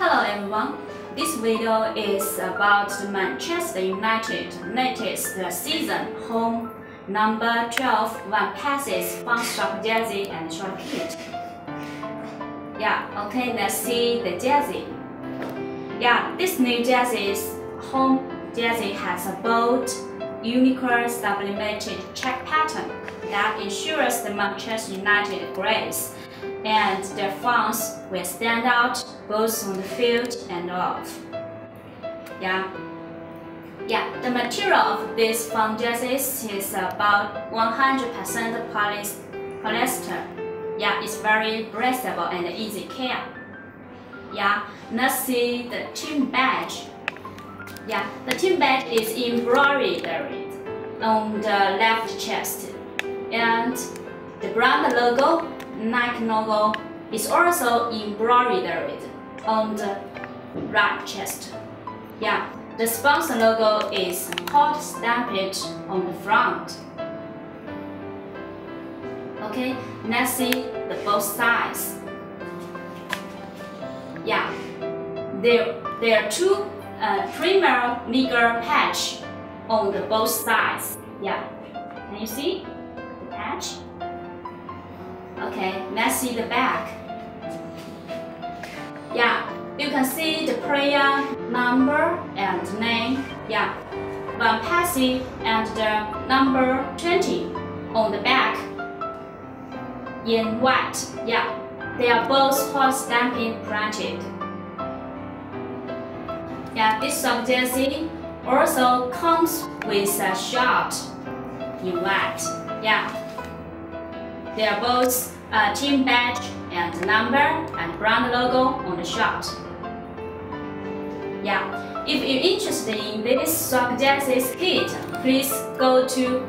Hello everyone, this video is about the Manchester United latest season home number 12 Van Persie fun shop jersey and short kit. Okay, let's see the jersey. This new jersey's home jersey has a bold, unique sublimated check pattern that ensures the Manchester United grace, and their fans will stand out both on the field and off. The material of these fun jerseys is about 100% polyester. It's very breathable and easy care. Let's see the team badge. The team badge is embroidered on the left chest, and the brand logo, Nike logo, is also embroidered on the right chest. The sponsor logo is hot stamped on the front. Okay, let's see the both sides. There are two Premier League patch on the both sides. Can you see the patch? Okay, let's see the back. You can see the player number and name. Van Persie and the number 20 on the back in white. They are both hot stamping printed. This soft jersey also comes with a short in white. They are both team badge and number and brand logo on the short. If you're interested in this soft jerseys kit, please go to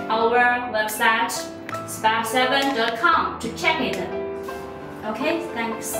our website spark7.com to check it. Okay, thanks.